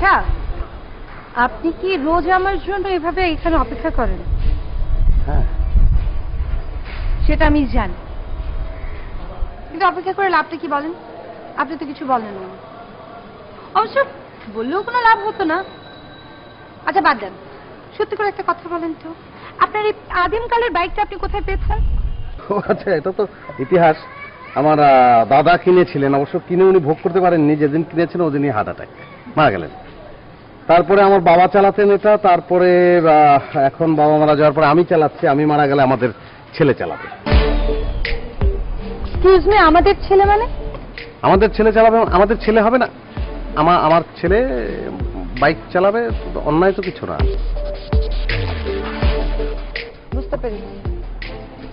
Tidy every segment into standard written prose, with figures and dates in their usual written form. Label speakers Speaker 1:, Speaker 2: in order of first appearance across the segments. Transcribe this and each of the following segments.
Speaker 1: আচ্ছা, আপনি কি রোজ আমার জন্য এভাবে এখানে অপেক্ষা করেন?
Speaker 2: হ্যাঁ,
Speaker 1: সেটা আমি জানি, কিন্তু অপেক্ষা করে লাভটা কি বলেন? আপনি তো কিছু বলেন না। অবশ্য বললেও কোনো লাভ হতো না। আচ্ছা বাদ দেন, সত্যি করে একটা কথা বলেন তো, আপনার এই আদিমকালের বাইকটা আপনি কোথায় পেয়েছেন?
Speaker 2: আচ্ছা, এটা তো ইতিহাস। আমার দাদা কিনেছিলেন, অবশ্য কিনে উনি ভোগ করতে পারেননি। যেদিন কিনেছিলেন ওদিনই হার্ট অ্যাটাক, মারা গেলেন। তারপরে আমার বাবা চালাতেন এটা, তারপরে এখন বাবা মারা যাওয়ার পরে আমি চালাচ্ছি। আমি মারা গেলে আমাদের ছেলে চালাবে।
Speaker 1: এক্সকিউজ মি, আমাদের ছেলে মানে?
Speaker 2: আমাদের ছেলে চালাবে? আমাদের ছেলে হবে না, আমার ছেলে বাইক চালাবে। অন্যায় তো কিছু না।
Speaker 1: বুঝতে পেরেছি,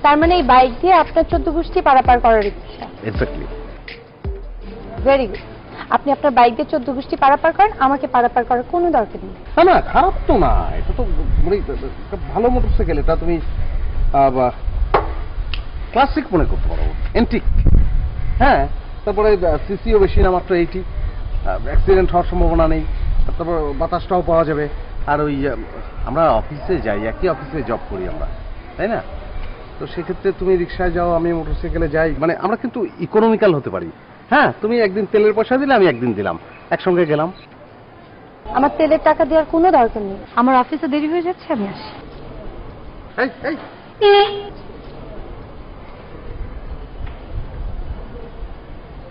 Speaker 1: তার মানে এই বাইক দিয়ে আপনার 14 গোষ্ঠী পারাপার করার ইচ্ছা।
Speaker 2: এক্স্যাক্টলি।
Speaker 1: ভেরি গুড, আপনি আপনার বাইক দিয়ে 14 গোষ্ঠী পারাপার করেন, আমাকে পারাপার করার কোনো দরকার নেই।
Speaker 2: না না, খারাপ তো না, এটা তো মানে ভালো মোটরসাইকেল। এটা তুমি ক্লাসিক মনে করতে পারো, এন্টিক। হ্যাঁ, তারপরে সিসিও বেশি না, মাত্র 80। অ্যাক্সিডেন্ট হওয়ার সম্ভাবনা নেই। তারপর বাতাসটাও পাওয়া যাবে। আর ওই আমরা অফিসে যাই, একই অফিসে জব করি আমরা, তাই না? তো সেক্ষেত্রে তুমি রিক্সায় যাও, আমি মোটরসাইকেলে যাই, মানে আমরা কিন্তু ইকোনমিক্যাল হতে পারি। হ্যাঁ, তুমি একদিন তেলের পয়সা দিলে, আমি একদিন দিলাম, একসঙ্গে গেলাম।
Speaker 1: আমার তেলের টাকা দেওয়ার কোনো দরকার নেই, আমার অফিসে দেরি হয়ে যাচ্ছে, আমি আসি।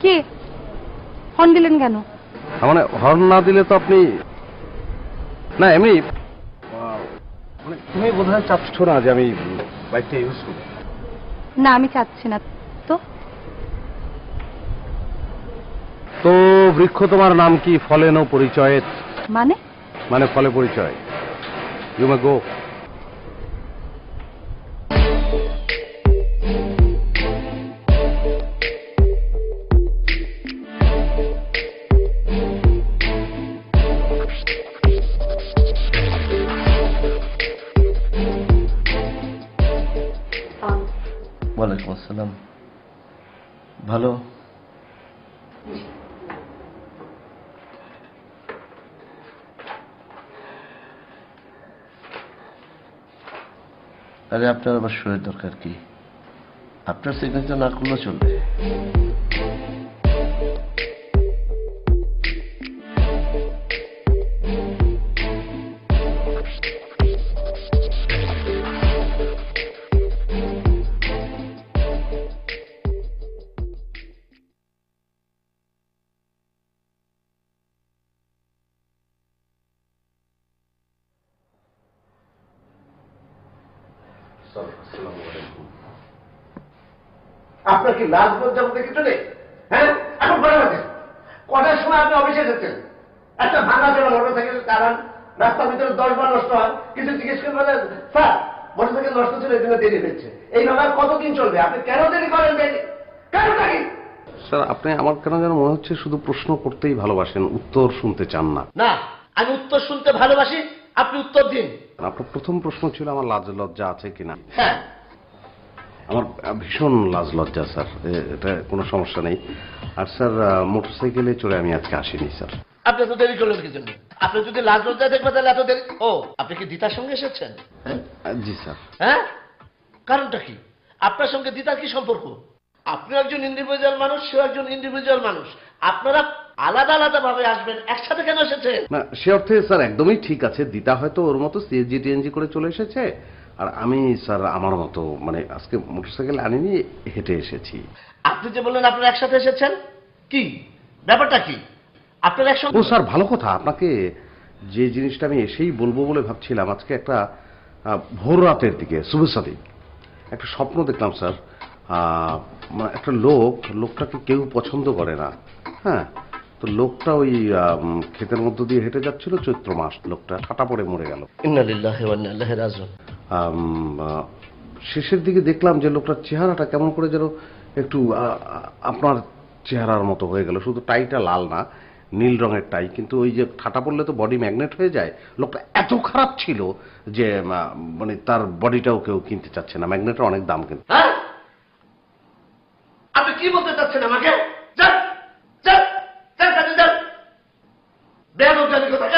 Speaker 1: কি হর্ন দিলেন কেন?
Speaker 2: মানে হর্ন না দিলে তো আপনি না, এমনি মানে তুমি বোধহয় চাচ্ছ না যে আমি বাইকটা ইউজ করি।
Speaker 1: না, আমি চাচ্ছি না। তো
Speaker 2: তো বৃক্ষ তোমার নাম কি? ফলে নো পরিচয়।
Speaker 1: মানে?
Speaker 2: মানে ফলে পরিচয়। ইউ মে গো।
Speaker 3: ওয়ালাইকুম আসসালাম। ভালো? আরে আপনার আবার শোয়ের দরকার কি? আপনার সিগনেচার না করলেও চলবে।
Speaker 4: আপনার কি লাজ লজ্জা বলতে কিছু নেই? হ্যাঁ, এখন বলে রাখেন কটার সময় আপনি অফিসে এসেছেন? একটা ভাঙা চলা মোটরসাইকেল চালান, রাস্তার ভিতরে 10 বার নষ্ট হয়, কিছু জিজ্ঞেস করে বলে স্যার মোটরসাইকেল নষ্ট ছিল, এই জন্য দেরি হয়েছে। এইভাবে আর কতদিন চলবে? আপনি কেন দেরি করেন? দেরি কারণটা কি?
Speaker 2: স্যার, আপনি আমার কেন যেন মনে হচ্ছে শুধু প্রশ্ন করতেই ভালোবাসেন, উত্তর শুনতে চান না।
Speaker 4: না, আমি উত্তর শুনতে ভালোবাসি, আপনি উত্তর দিন।
Speaker 2: আপনার প্রথম প্রশ্ন ছিল আমার লাজ লজ্জা আছে কিনা।
Speaker 4: হ্যাঁ,
Speaker 2: আমার ভীষণ লাজ লজ্জা স্যার, এটা কোনো সমস্যা নেই। আর স্যার, মোটরসাইকেলে চড়ে আমি আজকে আসিনি স্যার।
Speaker 4: আপনি এত দেরি করলেন কি জন্য? আপনি যদি লাজ লজ্জা দেখবেন তাহলে এত দেরি। ও, আপনি কি দিতার সঙ্গে এসেছেন?
Speaker 2: জি স্যার।
Speaker 4: হ্যাঁ, কারণটা কি? আপনার সঙ্গে দিতার কি সম্পর্ক? আপনি একজন ইন্ডিভিজুয়াল মানুষ, সেও একজন ইন্ডিভিজুয়াল মানুষ। আপনারা আলাদা আলাদা ভাবে আসবেন, একসাথে কেন এসেছেন?
Speaker 2: না, সে অর্থে স্যার একদমই ঠিক আছে। দিতা হয়তো ওর মতো সিএনজি টিএনজি করে চলে এসেছে, আর আমি স্যার আমার মতো মানে আজকে মোটরসাইকেল আনিনি, হেঁটে এসেছি।
Speaker 4: আপনি যে বললেন আপনারা একসাথে এসেছেন, কি ব্যাপারটা কি? আপনারা একসঙ্গে?
Speaker 2: ও স্যার, ভালো কথা। আপনাকে যে জিনিসটা আমি এসেই বলবো বলে ভাবছিলাম, আজকে একটা ভোর রাতের দিকে শুভসাদী একটা স্বপ্ন দেখলাম স্যার। মানে একটা লোকটাকে কেউ পছন্দ করে না। হ্যাঁ, তো লোকটা ওই ক্ষেতের মধ্য দিয়ে হেঁটে যাচ্ছিল, চৈত্র মাস, লোকটা ঠাটা পড়ে মরে গেল।
Speaker 4: ইন্না লিল্লাহি ওয়া ইন্না ইলাইহি রাজিউন।
Speaker 2: শেষের দিকে দেখলাম যে লোকটার চেহারাটা কেমন করে যেন একটু আপনার চেহারার মতো হয়ে গেল, শুধু টাইটা লাল না, নীল রঙের টাই, কিন্তু ওই যে ঠাটা পড়লে তো বডি ম্যাগনেট হয়ে যায়। লোকটা এত খারাপ ছিল যে মানে তার বডিটাও কেউ কিনতে চাচ্ছে না, ম্যাগনেটের অনেক দাম কিন্তু।
Speaker 4: হ্যাঁ, আপনি কি বলতে চাচ্ছেন আমাকে? যান যান যান, কাজে যান। বেয়াদব জানি কোথায়।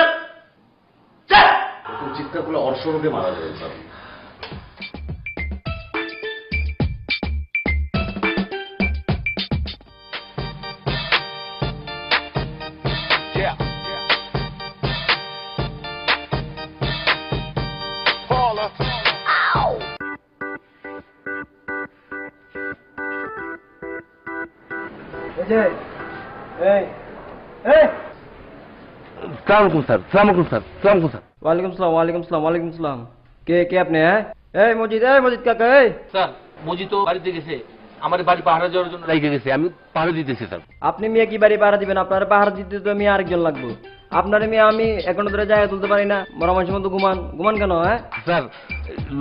Speaker 4: চিৎকার করলে অর্শরোগে মারা যাবে স্যার।
Speaker 5: ওয়ালাইকুম সালাম ওয়ালাইকুম সালাম ওয়ালাইকুম সালাম। কে কে আপনি? হ্যাঁ এই মজিদ কাকা। এই
Speaker 6: স্যার মজি তো বাড়িতে গেছে, আমার বাড়ি পাহারা যাওয়ার জন্য রেখে গেছে, আমি পাহারা দিতেছি স্যার।
Speaker 5: আপনি মিয়া কি বাড়ি পাহারা দিবেন? আপনার পাহারা দিতে তো মিয়া আরেকজন লাগবে। আপনার মিয়া আমি এখনো ধরে জায়গা তুলতে পারি না, মরা মানুষের মতো ঘুমান কেন? হ্যাঁ
Speaker 6: স্যার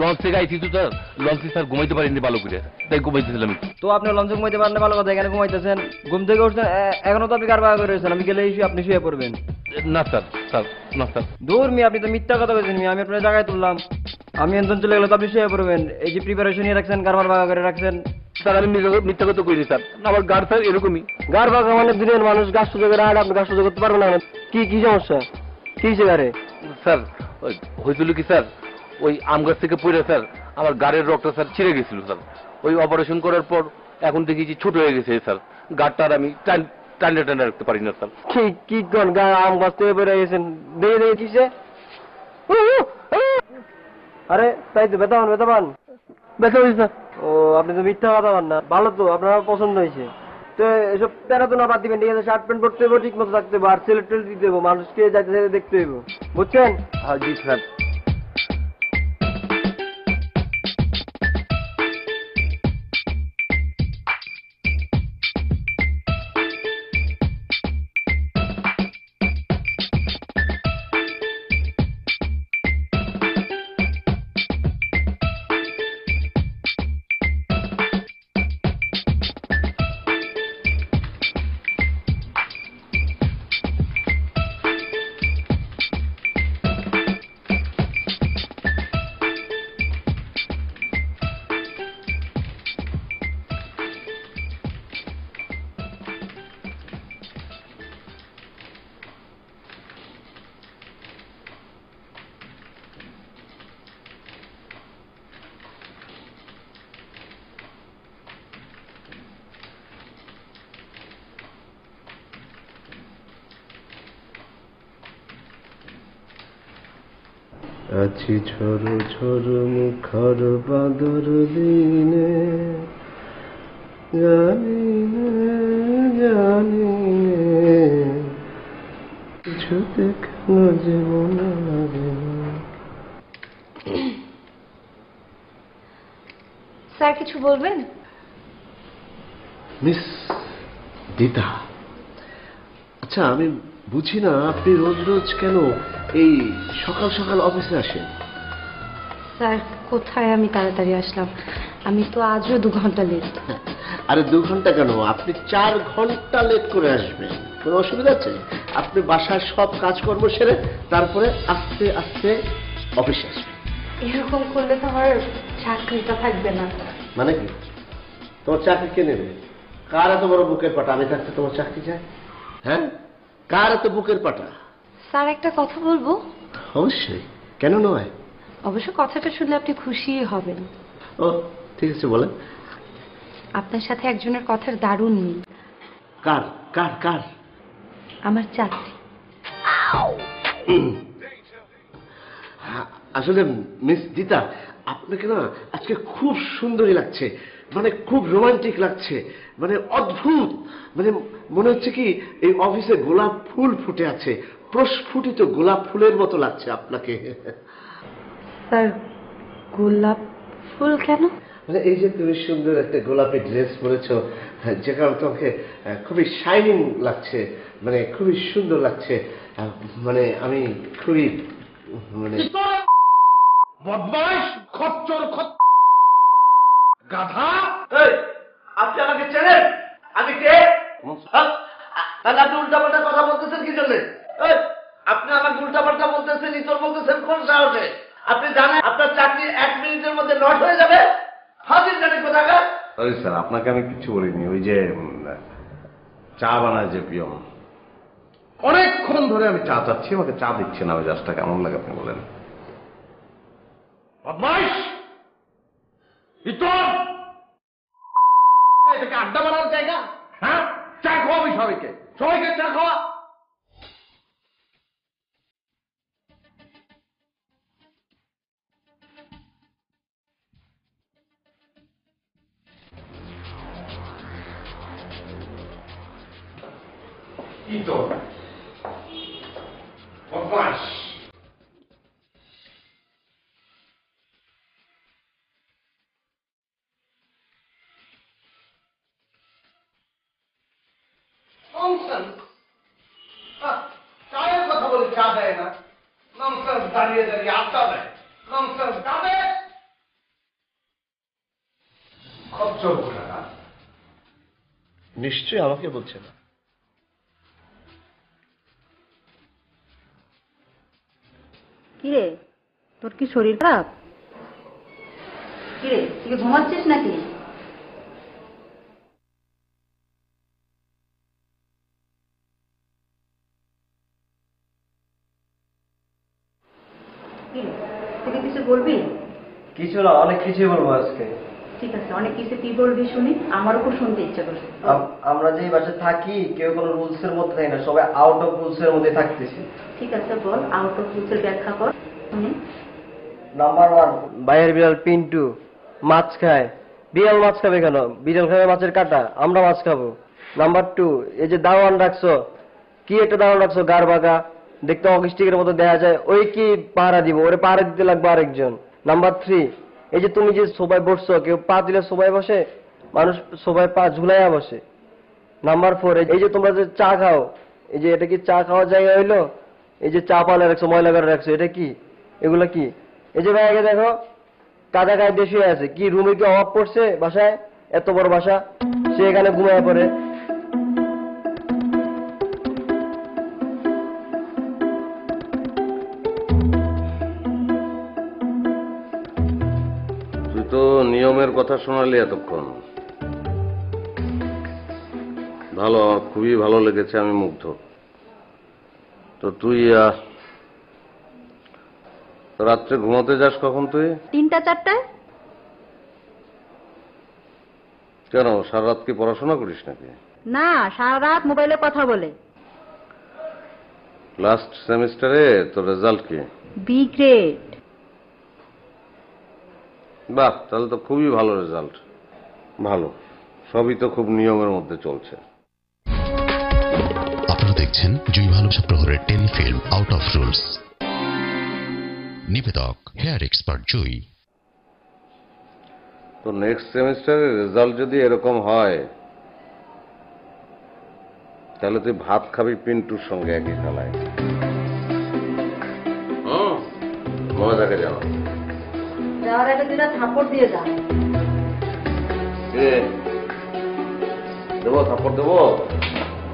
Speaker 6: লঞ্চ থেকে আইছি তো স্যার, লঞ্চে স্যার ঘুমাইতে পারিনি ভালো করে, তাই ঘুমাইতেছিলাম।
Speaker 5: তো আপনি লঞ্চে ঘুমাইতে পারেন না ভালো কথা, এখানে ঘুমাইতেছেন, ঘুম থেকে উঠছেন এখনো তো আপনি কারবার করে রয়েছেন, আমি গেলে আপনি শুয়ে পড়বেন।
Speaker 6: না স্যার, স্যার না স্যার।
Speaker 5: দূর মিয়া, আপনি তো মিথ্যা কথা বলছেন মিয়া, আমি আপনার জায়গায় তুললাম, আমি এনজন চলে গেলে তো আপনি শুয়ে পড়বেন। এই যে প্রিপারেশন নিয়ে রাখছেন, কারবার ভাগা করে রাখছেন।
Speaker 6: স্যার আমি মিথ্যা কথা কইনি স্যার, আমার গাড় স্যার এরকমই।
Speaker 5: গার ভাগা মানে দিনের মানুষ গাছ সুযোগ করে আপনি গাছ সুযোগ করতে পারবেন না। কি সমস্যা কি গাড়ে?
Speaker 6: স্যার হয়েছিল কি স্যার, ওই আম গাছ থেকে পড়ে স্যার আমার গাড়ির রক্তটা স্যার ছিঁড়ে গেছিল স্যার। ওই অপারেশন করার পর এখন দেখি যে ছোট হয়ে গেছে স্যার, গাড়টা আর আমি টান্ডা রাখতে পারি না স্যার।
Speaker 5: কি কোন আম গাছ থেকে পড়ে গেছেন? দেখে কিসে? আরে তাই তো ব্যথা পান
Speaker 6: ব্যথা হয়েছে স্যার।
Speaker 5: ও আপনি তো মিথ্যা কথা বল না, ভালো তো আপনার পছন্দ হয়েছে। তো এসব প্যারা তো না বাদ দিবেন, ঠিক আছে? শার্ট প্যান্ট পরতে হইব, ঠিক মতো থাকতে হইব, আর সেলেট দিতে হইব, মানুষকে যাইতে দেখতে হইব, বুঝছেন?
Speaker 6: হ্যাঁ জি স্যার।
Speaker 3: আছি ঝড় ঝড় মুখর বাদর দিনে, জানি কিছু দেখলো যে মনে লাগে না।
Speaker 1: স্যার কিছু বলবেন?
Speaker 4: মিস দিতা, আচ্ছা আমি বুঝি না আপনি রোজ রোজ কেন এই সকাল সকাল অফিসে আসেন?
Speaker 1: স্যার কোথায় আমি তাড়াতাড়ি আসলাম, আমি তো আজও 2 ঘন্টা লেট।
Speaker 4: আরে 2 ঘন্টা কেন, আপনি 4 ঘন্টা লেট করে আসবেন, কোনো অসুবিধা আছে? আপনি বাসার সব কাজকর্ম সেরে তারপরে আস্তে আস্তে অফিসে আসবেন।
Speaker 1: এরকম করলে তো আমার চাকরিটা থাকবে না।
Speaker 4: মানে কি, তোমার চাকরি কে নেবে? কার এত বড় বুকের পাটা, আমি থাকতে তোমার চাকরি যায়? হ্যাঁ, কার এত বুকের পাটা?
Speaker 1: স্যার একটা কথা বলবো?
Speaker 4: অবশ্যই, কেন নয়?
Speaker 1: অবশ্য কথাটা শুনলে আপনি খুশি হবেন।
Speaker 4: ও ঠিক আছে, বলেন।
Speaker 1: আপনার সাথে একজনের কথার দারুণ মিল।
Speaker 4: কার কার কার?
Speaker 1: আমার চাকরি।
Speaker 4: আসলে মিস দিতা, আপনাকে না আজকে খুব সুন্দরী লাগছে, মানে খুব রোমান্টিক লাগছে, মানে অদ্ভুত, মানে মনে হচ্ছে কি এই অফিসে গোলাপ ফুল ফুটে আছে, প্রস্ফুটিত গোলাপ ফুলের মতো লাগছে আপনাকে।
Speaker 1: স্যার গোলাপ ফুল কেন?
Speaker 4: মানে এই যে তুমি সুন্দর একটা গোলাপি ড্রেস পরেছো, যে কারণে তোমাকে খুবই শাইনিং লাগছে, মানে খুবই সুন্দর লাগছে, মানে আমি খুবই মানে
Speaker 2: বদমাইশ, খচ্চর, গাধা।
Speaker 4: আপনি আমাকে চেনেন? আমি কে? তাহলে আপনি উল্টাপাল্টা কথা বলতেছেন কি জন্য? আপনি আমাকে উল্টাপাল্টা বলতেছেন, ইতর বলতেছেন কোন সাহসে? আপনি জানেন আপনার চাকরি 1 মিনিটের মধ্যে লট হয়ে যাবে? হাজির জানেন কোথাকার?
Speaker 2: সরি স্যার, আপনাকে আমি কিছু বলিনি। ওই যে চা বানায় যে পিয়ন, অনেকক্ষণ ধরে আমি চা চাচ্ছি, আমাকে চা দিচ্ছে না। ওই জাস্টটা কেমন লাগে আপনি বলেন?
Speaker 4: বদমাইশ! ইতর! এটাকে আড্ডা মারার জায়গা? হ্যাঁ, চা খাওয়াবি সবাইকে, সবাইকে চা খাওয়া। ইতর! বদমাইশ! চায়ের কথা বলে চা দেয় না, ননসেন্স দাঁড়িয়ে দাঁড়িয়ে আড্ডা দেয়, ননসেন্স কাঁদে খচ্চর কোথাকার।
Speaker 3: নিশ্চয়ই আমাকে বলছে না।
Speaker 1: কিরে, তোর কি শরীর খারাপ? কিরে, তুই ঘুমাচ্ছিস নাকি? কিরে, তুই কি কিছু বলবি?
Speaker 5: কিছু না, অনেক কিছুই বলবো আজকে।
Speaker 1: ঠিক আছে, অনেক কিছু কি বলবি শুনি, আমারও খুব শুনতে ইচ্ছা করছে।
Speaker 5: আমরা যে বাসায় থাকি কেউ কোনো রুলস এর মধ্যে থাকি না, সবাই আউট অফ রুলস এর মধ্যে থাকতেছি।
Speaker 1: ঠিক আছে, বল, আউট অফ রুলসের ব্যাখ্যা কর শুনি।
Speaker 5: নাম্বার 1, বাইরের বিড়াল পিন্টু মাছ খায়। বিড়াল মাছ খাবে কেন? বিড়াল খাবে মাছের কাঁটা, আমরা মাছ খাবো। নাম্বার 2, এই যে দাওয়ান রাখছো, কি একটা দাওয়ান রাখছো গার বাগা, দেখতে অগিস্টিকের মতো দেখা যায়, ওই কি পাহারা দিব? ওরে পাহারা দিতে লাগবে আরেকজন। নাম্বার 3, এই যে তুমি যে সোফায় বসছো, কেউ পা দিলে সোফায় বসে, মানুষ সোফায় পা ঝুলাইয়া বসে। নাম্বার 4, এই যে তোমরা যে চা খাও, এই যে এটা কি চা খাওয়ার জায়গা হইলো? এই যে চা পালে রাখছো, ময়লা করে রাখছো, এটা কি? এগুলো কি? এই যে ভাইয়াকে দেখো, কাদা গায়ে দেশে আছে, কি রুমে কি অভাব পড়ছে বাসায়? এত বড় বাসা, সে এখানে ঘুমায় পড়ে।
Speaker 2: তুই তো নিয়মের কথা শোনালি এতক্ষণ, ভালো, আমার খুবই ভালো লেগেছে, আমি মুগ্ধ। তো তুই রাত্রে ঘুমাতে যাস কখন তুই?
Speaker 1: 3টা-4টায়।
Speaker 2: কেন, সারা রাত কি পড়াশোনা করিস নাকি?
Speaker 1: না, সারা রাত মোবাইলে কথা বলে।
Speaker 2: লাস্ট সেমিস্টারে তোর রেজাল্ট কি?
Speaker 1: B grade.
Speaker 2: বাহ, তাহলে তো খুবই ভালো রেজাল্ট। ভালো, সবই তো খুব নিয়মের মধ্যে চলছে।
Speaker 7: আপনারা দেখছেন জুই ভালোবাসা প্রহরের টেলিফিল্ম আউট অফ রুলস। নিবেদক হেয়ার এক্সপার্ট জুই।
Speaker 2: তো নেক্সট সেমিস্টারের রেজাল্ট যদি এরকম হয়, তাহলে তুই ভাত খাবি পিন্টুর সঙ্গে একই থালায়। মনে থাকে যাও।
Speaker 1: যাওয়ার আগে 2টা থাপড় দিয়ে যা।
Speaker 2: দেবো থাপড় দেবো?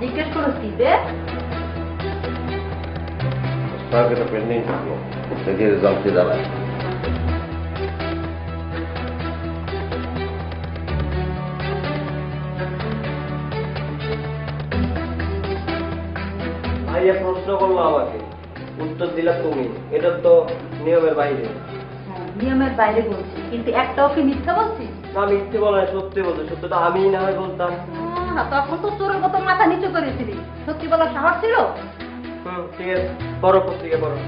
Speaker 1: জিজ্ঞেস করছি দে।
Speaker 2: তাকে তো পেন্ডিং থাকলো, দেখি রেজাল্ট কি দাঁড়ায়।
Speaker 5: ভাইয়া প্রশ্ন করলো আমাকে, উত্তর দিলা তুমি, এটা তো নিয়মের বাইরে।
Speaker 1: নিয়মের বাইরে বলছি, কিন্তু একটাও কি মিথ্যা বলছি?
Speaker 5: না, মিথ্যে বলা হয়, সত্যি বলতে। সত্যটা আমি না হয় বলতাম।
Speaker 1: তখন তো চোরের মতো মাথা নিচু করেছিলি, সত্যি বলার সাহস ছিল?
Speaker 5: ঠিক আছে, পড়ো পত্রিকা পড়ো।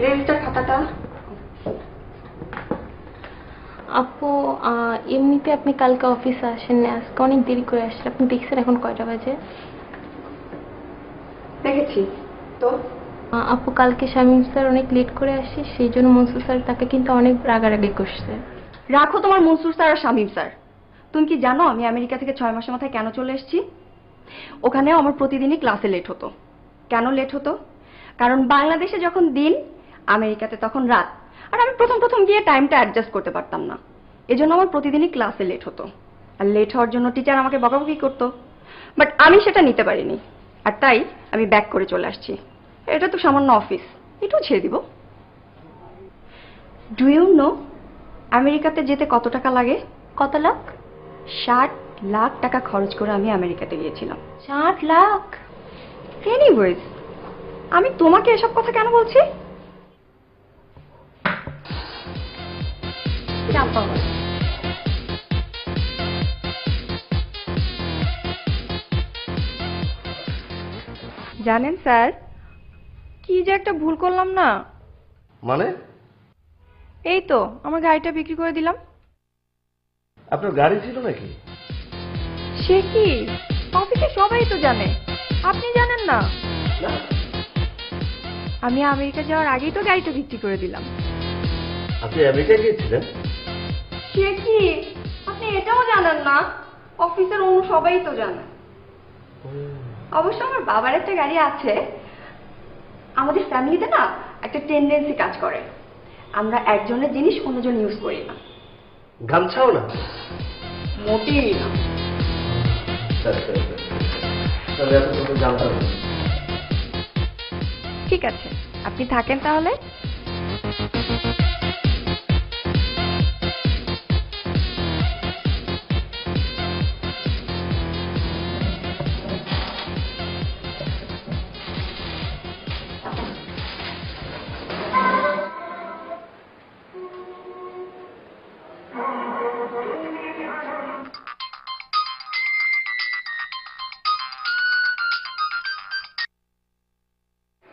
Speaker 1: রেলটা খাতাটা।
Speaker 8: আপু, এমনিতে আপনি কালকে অফিসে আসেন না, আজকে অনেক দেরি করে আসছেন। আপনি দেখছেন এখন কয়টা বাজে?
Speaker 1: দেখেছি তো।
Speaker 8: আপু, কালকে শামীম স্যার অনেক লেট করে আসছে, সেই জন্য মনসুর স্যার তাকে কিন্তু অনেক রাগারাগি করছে।
Speaker 1: রাখো তোমার মনসুর স্যার আর শামীম স্যার, তুমি কি জানো আমি আমেরিকা থেকে 6 মাসের মাথায় কেন চলে এসেছি? ওখানে আমার প্রতিদিনই ক্লাসে লেট হতো। কেন লেট হতো? কারণ বাংলাদেশে যখন দিন, আমেরিকাতে তখন রাত। আর আমি প্রথম গিয়ে টাইমটা অ্যাডজাস্ট করতে পারতাম না, এজন্য আমার প্রতিদিনই ক্লাসে লেট হতো। আর লেট হওয়ার জন্য টিচার আমাকে বকাবকি করতো, বাট আমি সেটা নিতে পারিনি। আর তাই আমি ব্যাক করে চলে আসছি। এটা তো সামান্য অফিস, এটাও ছেড়ে দিব। ডু ইউ নো আমেরিকাতে যেতে কত টাকা লাগে? কত লাখ? 60 লাখ টাকা খরচ করে আমি আমেরিকাতে গিয়েছিলাম। 60 লাখ? এনিওয়েজ, আমি তোমাকে এসব কথা কেন বলছি? জানেন স্যার, কি যে একটা ভুল করলাম না।
Speaker 4: মানে?
Speaker 1: এই তো আমার গাড়িটা বিক্রি করে দিলাম।
Speaker 4: আপনার গাড়ি ছিল নাকি?
Speaker 1: সে কি, অফিসে সবাই তো জানে, আপনি জানেন না?
Speaker 4: না।
Speaker 1: আমি আমেরিকা যাওয়ার আগেই তো গাড়িটা বিক্রি করে দিলাম।
Speaker 4: আপনি আমেরিকা গিয়েছিলেন?
Speaker 1: সে কি, আপনি এটাও জানেন না? অফিসের অন্য সবাই তো জানে। অবশ্য আমার বাবার একটা গাড়ি আছে। আমাদের ফ্যামিলিতে না একটা টেন্ডেন্সি কাজ করে, আমরা একজনের জিনিস অন্যজন ইউজ করি না।
Speaker 4: গামছাও না?
Speaker 1: মোটেই না।
Speaker 4: তাহলে এত কিছু জানতাম না।
Speaker 1: ঠিক আছে, আপনি থাকেন তাহলে।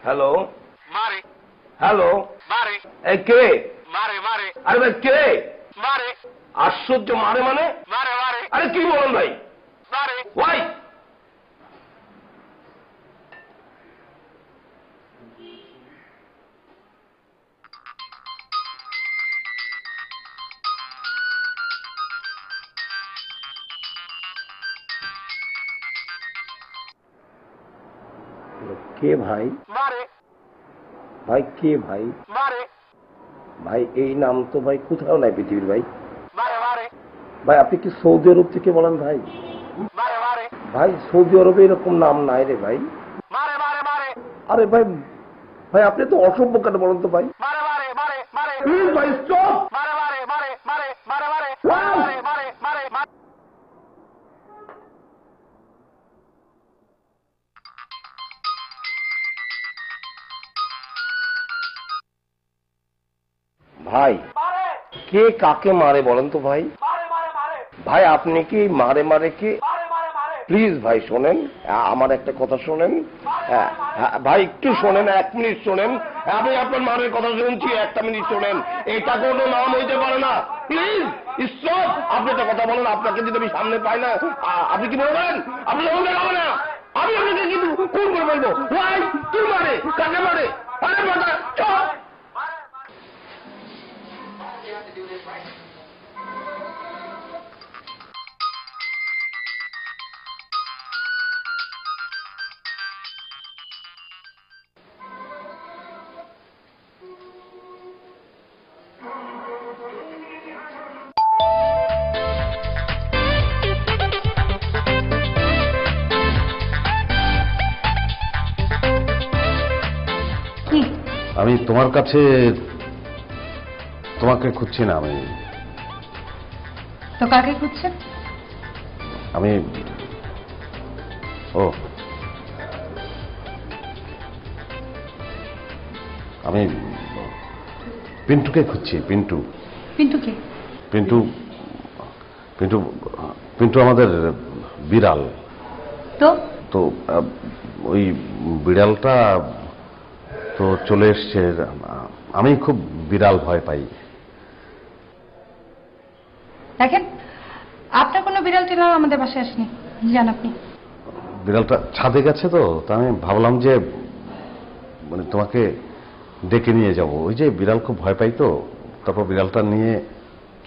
Speaker 6: হ্যালো মারে, হ্যালো মারে, এই কে মারে মারে? আরে ভাই কে মারে? আশ্চর্য, মারে মানে? মারে মারে। আরে কি বলেন ভাই? মারে ওয়াই।
Speaker 3: কে ভাই?
Speaker 6: মারে
Speaker 3: ভাই কে ভাই?
Speaker 6: মারে
Speaker 3: ভাই এই নাম তো ভাই কোথাও নাই পৃথিবীর ভাই।
Speaker 6: মারে মারে।
Speaker 3: ভাই আপনি কি সৌদি আরব থেকে বলেন ভাই?
Speaker 6: মারে মারে।
Speaker 3: ভাই সৌদি আরবে এরকম নাম নাই রে ভাই।
Speaker 6: মারে মারে মারে।
Speaker 3: আরে ভাই, ভাই আপনি তো অসভ্য কেন বলেন তো ভাই?
Speaker 6: মারে মারে মারে মারে।
Speaker 3: প্লিজ ভাই স্টপ।
Speaker 6: মারে মারে মারে মারে মারে মারে মারে মারে মারে মারে।
Speaker 3: ভাই কে কাকে মারে বলেন তো ভাই? ভাই আপনি কি মারে মারে কে? প্লিজ ভাই শোনেন, আমার একটা কথা শোনেন। ভাই একটু শোনেন, 1 মিনিট শোনেন। আমি আপনার মারের কথা শুনছি, 1টা মিনিট শোনেন। এটা কোনো নাম হইতে পারে না। Please stop. আপনি একটা কথা বলেন, আপনাকে যদি আমি সামনে পাই না, আপনি কি বলবেন? আপনি বলবেন হবে না, আমি আপনাকে কিন্তু খুন করে বলবো। ভাই কি মারে, কাকে মারে? আরে বাবা চপ।
Speaker 2: আমি তোমার কাছে তোমাকে খুঁজছি না।
Speaker 1: তো কাকে খুঁজছেন?
Speaker 2: আমি ও আমি পিন্টুকে খুঁজছি। পিন্টু।
Speaker 1: পিন্টু কে?
Speaker 2: পিন্টু পিন্টু পিন্টু আমাদের বিড়াল।
Speaker 1: তো
Speaker 2: তো ওই বিড়ালটা তো চলে এসছে। আমি খুব বিড়াল ভয় পাই।
Speaker 1: দেখেন, আপনার কোনো বিড়াল টিড়াল আমাদের বাসায় আসেনি, জান আপনি।
Speaker 2: বিড়ালটা ছাদে গেছে, তো আমি ভাবলাম যে মানে তোমাকে ডেকে নিয়ে যাব। ওই যে বিড়াল খুব ভয় পাই, তো তারপর বিড়ালটা নিয়ে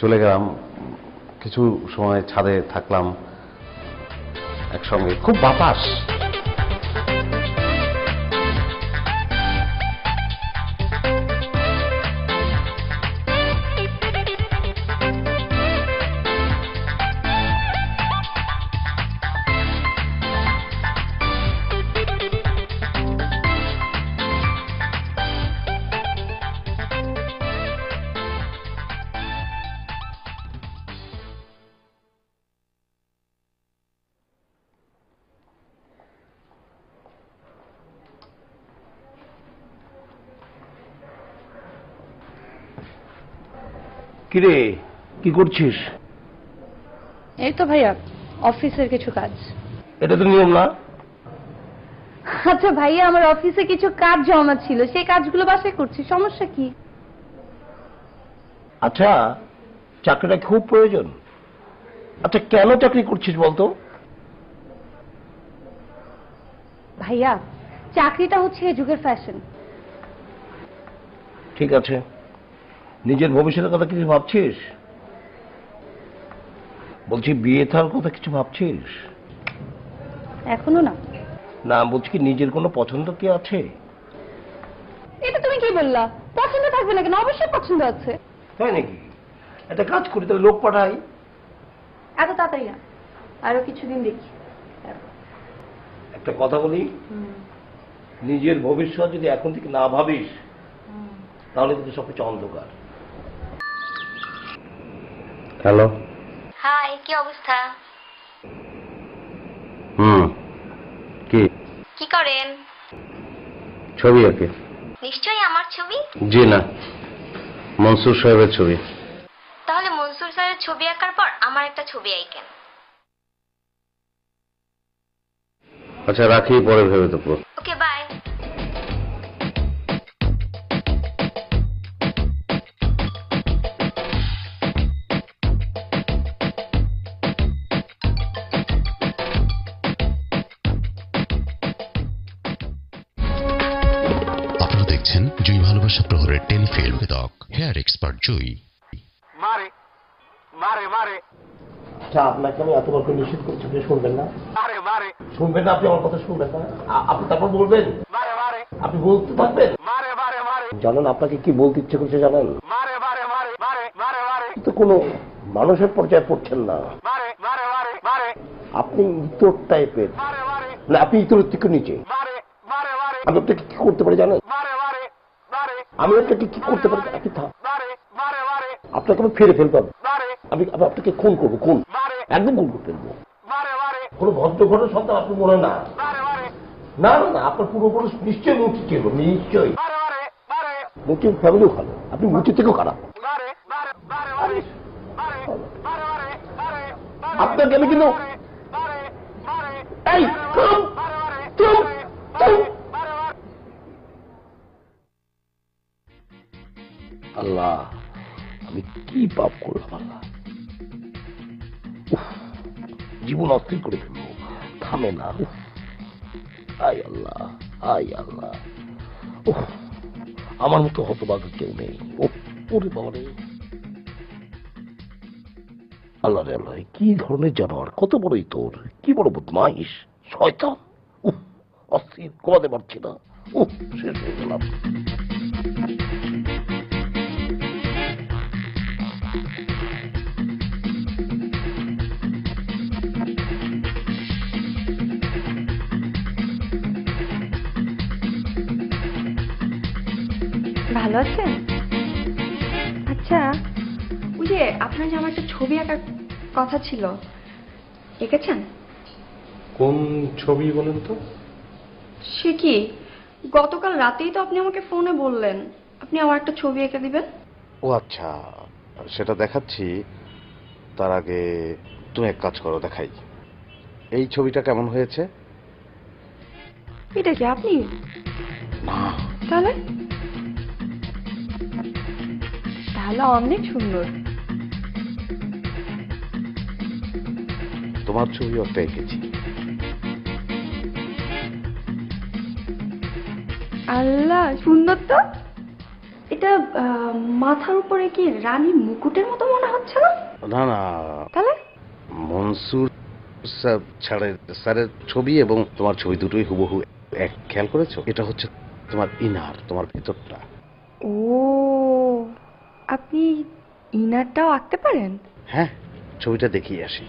Speaker 2: চলে গেলাম। কিছু সময় ছাদে থাকলাম একসঙ্গে, খুব বাতাস।
Speaker 4: কিরে, কি করছিস?
Speaker 1: এই তো ভাইয়া অফিসের কিছু কাজ।
Speaker 4: এটা তো নিয়ম না।
Speaker 1: আচ্ছা ভাইয়া, আমার অফিসে কিছু কাজ জমা ছিল, সেই কাজগুলো বাসায় করছি, সমস্যা কি?
Speaker 4: আচ্ছা, চাকরিটা খুব প্রয়োজন। আচ্ছা, কেন চাকরি করছিস বলতো?
Speaker 1: ভাইয়া, চাকরিটা হচ্ছে এই যুগের ফ্যাশন।
Speaker 4: ঠিক আছে, নিজের ভবিষ্যতের কথা কিছু ভাবছিস? বলছি বিয়ে থার কথা কিছু ভাবছিস?
Speaker 1: এখনো না।
Speaker 4: না, বলছি কি নিজের কোনো পছন্দ কি আছে?
Speaker 1: এটা তুমি কি বললা? পছন্দ থাকবে না কেন? অবশ্যই পছন্দ আছে।
Speaker 4: তাই নাকি? একটা কাজ করি, তাহলে লোক পাঠাই।
Speaker 1: এত তাড়াতাড়ি না, আরো কিছুদিন দেখি।
Speaker 4: একটা কথা বলি, নিজের ভবিষ্যৎ যদি এখন থেকে না ভাবিস তাহলে কিন্তু সবকিছু অন্ধকার।
Speaker 2: হ্যালো।
Speaker 9: হাই, কি অবস্থা?
Speaker 2: কি
Speaker 9: কি করেন?
Speaker 2: ছবি আঁকে।
Speaker 9: নিশ্চয়ই আমার ছবি।
Speaker 2: জি না, মনসুর সাহেবের ছবি।
Speaker 9: তাহলে মনসুর স্যারের ছবি আঁকার পর আমার একটা ছবি আঁকেন।
Speaker 2: আচ্ছা রাখি, পরে ভেবে দেবো।
Speaker 9: ওকে, বাই।
Speaker 7: আপনারা দেখছেন জুই ভালোবাসা প্রহরের টেলিফিল্ম টক, হেয়ার এক্সপার্ট জুই।
Speaker 6: মারে মারে মারে
Speaker 4: আচ্ছা, আপনাকে আমি এতবার করে নিষেধ করছি, আপনি শুনবেন না?
Speaker 6: মারে মারে
Speaker 4: শুনবেন না? আপনি আমার কথা শুনবেন না? আপনি তারপর বলবেন?
Speaker 6: মারে মারে
Speaker 4: আপনি বলতে থাকবেন?
Speaker 6: মারে মারে মারে
Speaker 4: জানেন আপনাকে কি বলতে ইচ্ছে করছে জানেন?
Speaker 6: মারে মারে মারে মারে মারে মারে
Speaker 4: তো কোনো মানুষের পর্যায়ে পড়ছেন না।
Speaker 6: মারে মারে মারে মারে
Speaker 4: আপনি ইতর টাইপের।
Speaker 6: মারে মারে
Speaker 4: না, আপনি ইতরের থেকে নিচে।
Speaker 6: মারে মারে মারে
Speaker 4: আমি আপনাকে কি করতে পারি জানেন?
Speaker 6: মারে মারে মারে
Speaker 4: আমি আপনাকে কি করতে পারি? আপনি থাক,
Speaker 6: মারে মারে মারে
Speaker 4: আপনাকে আমি ফেরে ফেলতাম।
Speaker 6: মারে
Speaker 4: আমি আপনাকে খুন করবো, খুন,
Speaker 6: মারে
Speaker 4: একদম খুন করে ফেলবো।
Speaker 6: মারে মারে
Speaker 4: কোনো ভদ্র ঘটনা সন্তান আপনি মনে না।
Speaker 6: মারে মারে
Speaker 4: না না না, আপনার পূর্বপুরুষ নিশ্চয়ই মুচি ছিল, নিশ্চয়ই।
Speaker 6: মারে মারে মারে
Speaker 4: মুচির ফ্যামিলিও খারাপ, আপনি মুচি থেকেও খারাপ।
Speaker 6: মারে মারে মারে মারে মারে মারে মারে মারে
Speaker 4: আপনাকে আমি কিন্তু
Speaker 6: মারে মারে
Speaker 4: এই থাম, থাম, থাম। আল্লাহ, আমি কি পাপ করলাম আল্লাহ! উফ, জীবন অস্থির করে ফেলবো, থামে না। উফ, আয় আল্লাহ, আয় আল্লাহ। উফ, আমার মতো হতভাগা কেউ নেই। ওরে বাবা রে, আল্লাহ রে আল্লাহ, কি ধরনের জানোয়ার! কত বড়ই তোর, কি বড় বদমাইশ, শয়তান! উফ, অস্থির, ঘুমাতে পারছি না। উফ, শেষ হয়ে গেলাম।
Speaker 1: ভালো আছেন? আচ্ছা, ওই যে আপনার যে আমার একটা ছবি আঁকার কথা ছিল, এঁকেছেন?
Speaker 2: কোন ছবি বলেন তো?
Speaker 1: সে কি, গতকাল রাতেই তো আপনি আমাকে ফোনে বললেন আপনি আমার একটা ছবি এঁকে দিবেন।
Speaker 2: ও আচ্ছা, সেটা দেখাচ্ছি। তার আগে তুমি এক কাজ করো, দেখাই। এই ছবিটা কেমন হয়েছে?
Speaker 1: এটা কি আপনি?
Speaker 2: না।
Speaker 1: তাহলে তাহলে অনেক সুন্দর।
Speaker 2: তোমার ছবি একটা এঁকেছি।
Speaker 1: আল্লাহ, সুন্দর তো। এটা মাথার উপরে কি রানীর মুকুটের মতো মনে হচ্ছে না?
Speaker 2: না না,
Speaker 1: তাহলে
Speaker 2: মনসুর স্যারের ছবি এবং তোমার ছবি দুটোই হুবহু এক। খেয়াল করেছো? এটা হচ্ছে তোমার ইনার, তোমার ভেতরটা।
Speaker 1: ও, আপনি ইনারটাও আঁকতে পারেন?
Speaker 2: হ্যাঁ, ছবিটা দেখিয়ে আসি।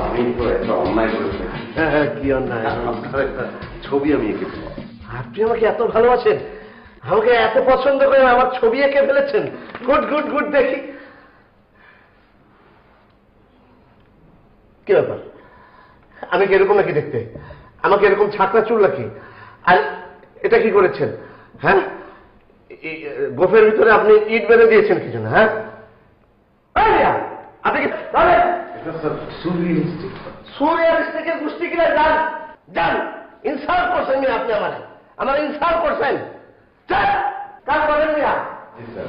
Speaker 2: আমি তো একটা অন্যায় করেছি।
Speaker 4: হ্যাঁ, কি অন্যায়?
Speaker 2: আপনার একটা ছবি আমি এঁকে দিলাম।
Speaker 4: আপনি আমাকে এত ভালোবাসেন, আমাকে এত পছন্দ করেন, আমার ছবি এঁকে ফেলেছেন। গুড গুড গুড, দেখি কি ব্যাপার। আমি কি এরকম নাকি দেখতে? আমাকে এরকম ছাকড়া চুল নাকি? আর এটা কি করেছেন? হ্যাঁ, গোফের ভিতরে আপনি ইট বেঁধে দিয়েছেন কি জন্য? হ্যাঁ, আপনি কি সুরিয়ালিস্টিকের গোষ্ঠী কিনা? যান যান, ইনসাল্ট করছেন কিনা আপনি? আমার ইনসাল্ট করছেন। কাজ করেন না,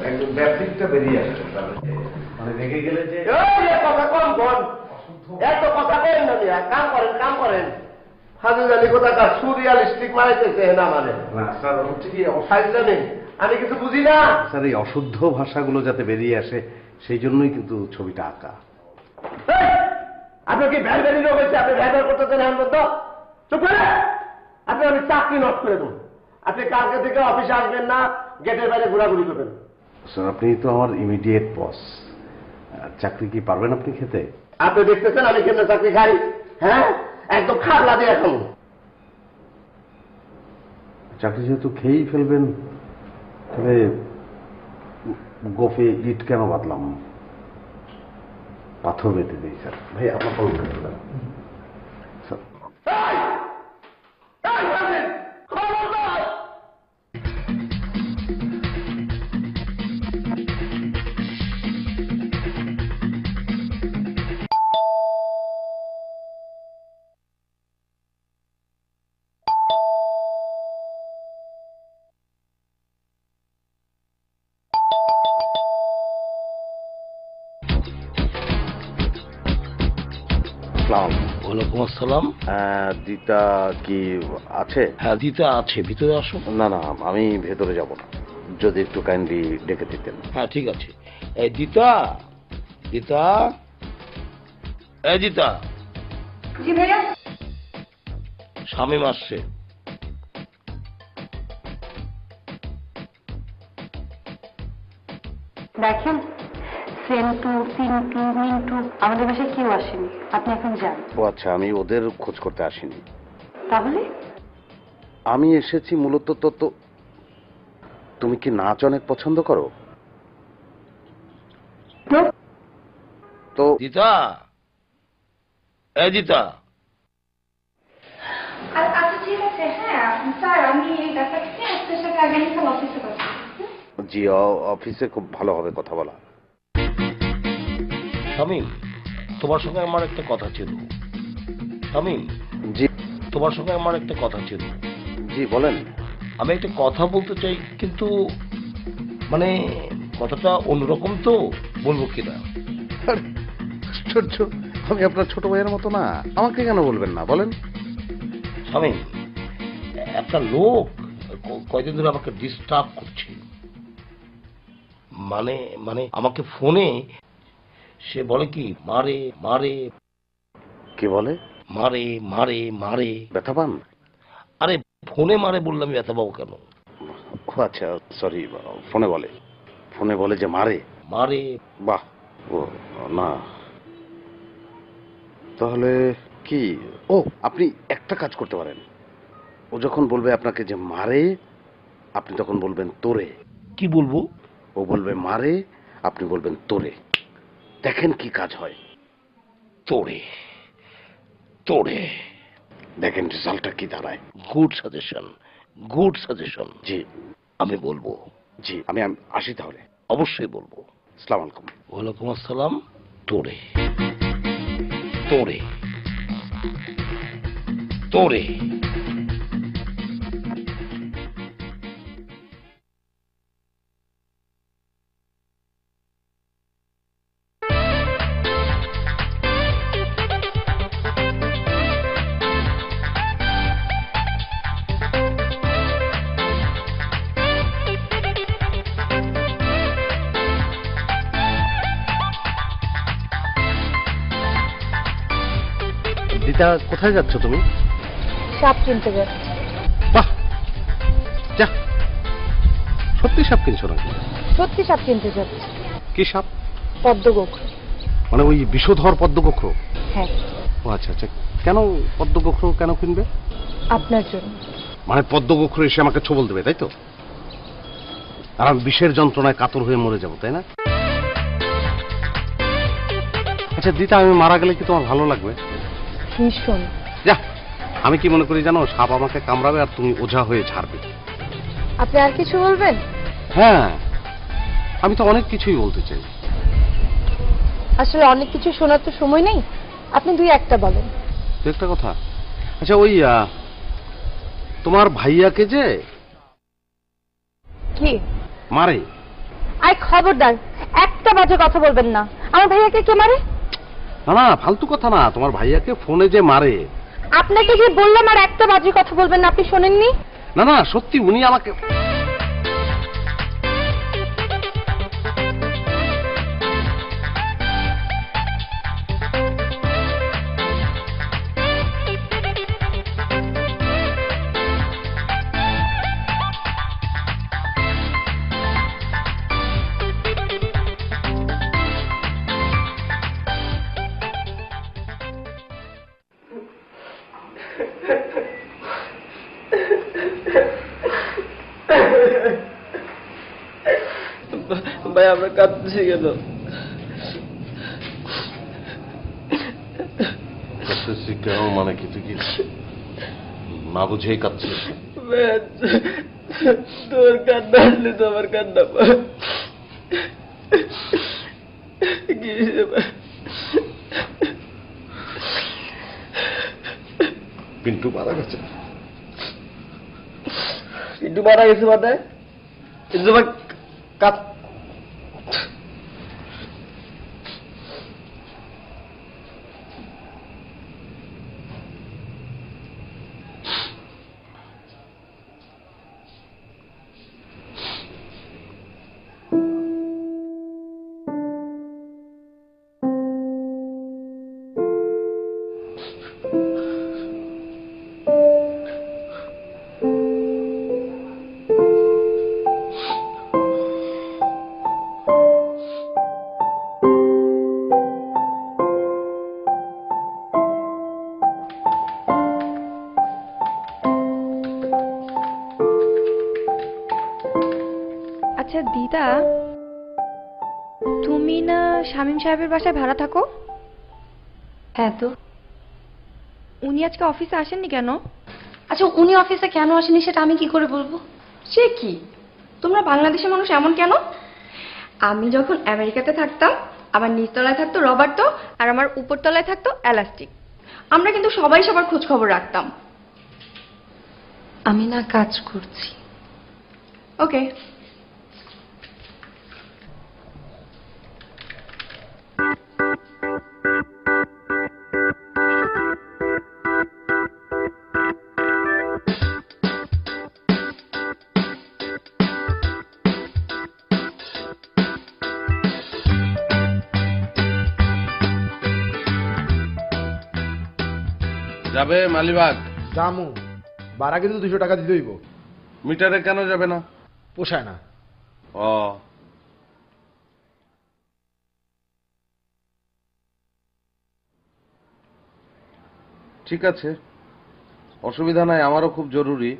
Speaker 2: একদম ব্যাপটিকটা বেরিয়ে আসছে, মানে দেখে গেলে যে
Speaker 4: কথা কম বল, এত কথা করেন না মিয়া। কাম করেন, কাম করেন। হাজু জানি কোথাকার সুরিয়ালিস্টিক মারাইতেছে না মানে।
Speaker 2: না স্যার, হচ্ছে কি
Speaker 4: সাইজটা নেই, আমি কিছু বুঝি না।
Speaker 2: স্যার, এই অশুদ্ধ ভাষাগুলো যাতে বেরিয়ে আসে সেই জন্যই কিন্তু ছবিটা আঁকা।
Speaker 4: আপনার কি ভ্যান ভ্যালি লোক হয়েছে? আপনি ভ্যান করতেছেন এখন পর্যন্ত? চুপ করে আপনি, আমি চাকরি নট করে দেবো। আপনি কালকে থেকে অফিসে আসবেন না, গেটের বাইরে ঘোরাঘুরি করবেন।
Speaker 2: স্যার, আপনি তো আমার ইমিডিয়েট বস, চাকরি কি পারবেন আপনি খেতে?
Speaker 4: আপনি দেখতেছেন আমি কেমন চাকরি খাই? হ্যাঁ, একদম খাবলা দিয়ে এখন।
Speaker 2: চাকরি যেহেতু খেয়েই ফেলবেন, তাহলে গোফে ইট কেন বাঁধলাম? পাথর বেঁধে দিই স্যার। ভাই, আপনার ফোন করে স্যার।
Speaker 3: ওয়ালাইকুম আসসালাম।
Speaker 2: দিতা কি আছে?
Speaker 3: হ্যাঁ, দিতে আছে, ভিতরে আসো।
Speaker 2: না না, আমি ভেতরে যাব না, যদি একটু কাইন্ডলি ডেকে দিতেন।
Speaker 3: হ্যাঁ, ঠিক আছে। এই দিতা, দিতা, এই দিতা।
Speaker 1: জি ভাইয়া।
Speaker 3: শামীম আসছে।
Speaker 1: দেখেন, সেন্টু, পিন্টু, মিন্টু আমাদের বাসায় কেউ আসেনি। আপনি এখন যান।
Speaker 2: ও আচ্ছা, আমি ওদের খোঁজ করতে আসিনি।
Speaker 1: তাহলে
Speaker 2: আমি এসেছি মূলত তো তুমি কি নাচ অনেক পছন্দ করো? তো
Speaker 3: দিতা, এই দিতা।
Speaker 1: আচ্ছা ঠিক আছে। হ্যাঁ স্যার, আমি এই ব্যাপারটা আপনার সাথে আগামীকাল অফিসে কথা বলবো।
Speaker 2: জি, অফিসে খুব ভালো হবে কথা বলা।
Speaker 3: শামীম, তোমার সঙ্গে আমার একটা কথা ছিল। শামীম,
Speaker 2: জি
Speaker 3: তোমার সঙ্গে আমার একটা কথা ছিল।
Speaker 2: জি বলেন।
Speaker 3: আমি একটা কথা বলতে চাই, কিন্তু মানে কথাটা অন্যরকম, তো বলবো কিনা?
Speaker 2: আশ্চর্য, আমি আপনার ছোট ভাইয়ের মতো না, আমাকে কেন বলবেন না, বলেন।
Speaker 3: শামীম, একটা লোক কয়দিন ধরে আমাকে ডিস্টার্ব করছে। মানে মানে আমাকে ফোনে সে বলে কি, মারে মারে।
Speaker 2: কি বলে?
Speaker 3: মারে মারে মারে।
Speaker 2: ব্যথা পান?
Speaker 3: আরে ফোনে মারে বললাম, ব্যথা পাবো কেন?
Speaker 2: ও আচ্ছা, সরি, ফোনে বলে যে মারে
Speaker 3: মারে।
Speaker 2: বাহ, ও না, তাহলে কি? ও, আপনি একটা কাজ করতে পারেন। ও যখন বলবে আপনাকে যে মারে, আপনি তখন বলবেন তোরে।
Speaker 3: কি বলবো?
Speaker 2: ও বলবে মারে, আপনি বলবেন তোরে। দেখেন কি কাজ হয়।
Speaker 3: তোরে তোরে।
Speaker 2: দেখেন রেজাল্টটা কি দাঁড়ায়।
Speaker 3: Good suggestion, good suggestion.
Speaker 2: জি,
Speaker 3: আমি বলবো।
Speaker 2: জি, আমি আসি তাহলে।
Speaker 3: অবশ্যই বলবো।
Speaker 2: আসসালামু আলাইকুম।
Speaker 3: ওয়ালাইকুম আসসালাম। তোরে তোরে তোরে।
Speaker 2: দিদা কোথায় যাচ্ছ তুমি?
Speaker 1: সাপ কিনতে যাচ্ছি।
Speaker 2: বাহ, যা, সত্যি সাপ কিনছো নাকি?
Speaker 1: সত্যি সাপ কিনতে যাচ্ছি।
Speaker 2: কি সাপ?
Speaker 1: পদ্মগোখর।
Speaker 2: মানে ওই বিষধর পদ্মগোখর?
Speaker 1: হ্যাঁ।
Speaker 2: ও আচ্ছা আচ্ছা, কেন পদ্মগোখর কেন কিনবে?
Speaker 1: আপনার জন্য।
Speaker 2: মানে পদ্মগোখর এসে আমাকে ছোবল দেবে, তাই তো? আর আমি বিষের যন্ত্রণায় কাতর হয়ে মরে যাবো, তাই না? আচ্ছা দিদা, আমি মারা গেলে কি তোমার ভালো লাগবে?
Speaker 1: ভীষণ।
Speaker 2: যা, আমি কি মনে করি জানো, সাপ আমাকে কামড়াবে আর তুমি ওঝা হয়ে ঝাড়বে।
Speaker 1: আপনি আর কিছু বলবেন?
Speaker 2: হ্যাঁ, আমি তো অনেক কিছুই বলতে চাই।
Speaker 1: আসলে অনেক কিছু শোনার তো সময় নেই, আপনি দুই একটা বলেন।
Speaker 2: দু একটা কথা? আচ্ছা ওই তোমার ভাইয়াকে যে
Speaker 1: কি
Speaker 2: মারে।
Speaker 1: আই খবরদার, একটা বাজে কথা বলবেন না। আমার ভাইয়াকে কে মারে?
Speaker 2: না না, ফালতু কথা না, তোমার ভাইয়াকে ফোনে যে মারে।
Speaker 1: আপনাকে যে বললাম আর একটা বাজে কথা বলবেন না, আপনি শোনেননি?
Speaker 2: না না, সত্যি উনি আমাকে
Speaker 5: ভাই আমরা কাঁদতেছি কেন?
Speaker 2: কাঁদতেছি কেন মানে কি? তুই কি না বুঝেই কাঁদছিস?
Speaker 5: তোর কান্না আসলে তো আমার কান্না
Speaker 2: পিন্টু মারা গেছে।
Speaker 5: পিন্টু মারা গেছে মাথায়? কিন্তু কাপ
Speaker 1: আচ্ছা দিদা, তুমি না শামীম সাহেবের বাসায় ভাড়া থাকো? হ্যাঁ তো। উনি আজকে অফিসে আসেননি কেন? আচ্ছা উনি অফিসে কেন আসেনি সেটা আমি কি করে বলবো? সে কি, তোমরা বাংলাদেশের মানুষ এমন কেন? আমি যখন আমেরিকাতে থাকতাম, আমার নিচতলায় থাকতো রবার্টো আর আমার উপরতলায় থাকতো এলাস্টিক। আমরা কিন্তু সবাই সবার খোঁজ খবর রাখতাম। আমি না কাজ করছি। ওকে।
Speaker 2: যাবে মালিবাগ?
Speaker 10: জামু, ভাড়া কিন্তু 200 টাকা দিতে হইব।
Speaker 2: মিটারে কেন যাবে না?
Speaker 10: পোষায় না।
Speaker 2: ও, ঠিক আছে, অসুবিধা নাই, আমারও খুব জরুরি।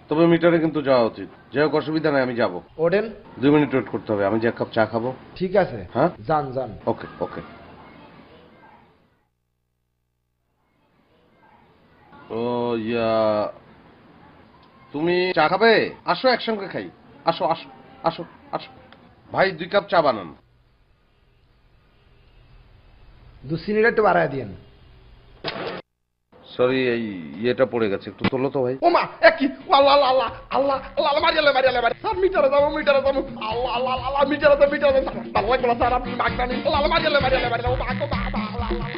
Speaker 2: তবে মিটারে কিন্তু যাওয়া উচিত। যাই হোক, অসুবিধা নাই, আমি যাবো।
Speaker 10: ওঠেন।
Speaker 2: 2 মিনিট ওয়েট করতে হবে, আমি যে এক কাপ চা খাবো।
Speaker 10: ঠিক আছে,
Speaker 2: হ্যাঁ
Speaker 10: যান যান।
Speaker 2: ওকে ওকে। ও ইয়া, তুমি চা খাবে? আসো একসঙ্গে খাই। আসো আসো আসো আসো। ভাই 2 কাপ চা বানান।
Speaker 10: 2 সিনিটা একটু বাড়ায় দিয়েন।
Speaker 2: সরি, এই ইয়েটা পড়ে গেছে, একটু তোলো তো ভাই।
Speaker 10: ওমা একই, আল্লাহ আল্লাহ আল্লাহ আল্লাহ আল্লাহ, মারিয়ালে মারিয়ালে মারি। স্যার মিটারে যাবো, মিটারে যাবো। আল্লাহ আল্লাহ আল্লাহ, মিটারে যাবো, মিটারে যাবো। আল্লাহ বলা স্যার, আপনি মাগদানি। আল্লাহ মারিয়ালে মারিয়ালে মারি। ও বাবা বাবা, আল্লাহ আল্লাহ।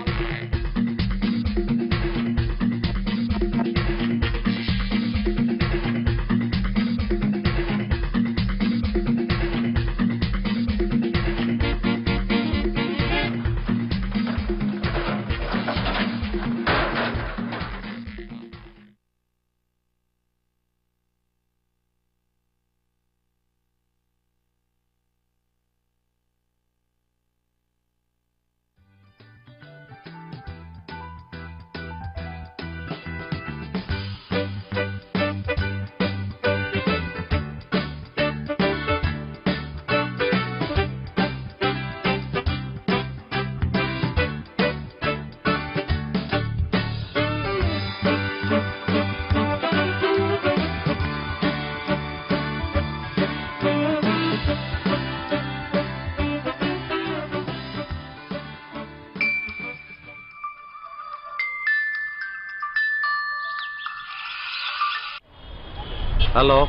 Speaker 2: হ্যালো,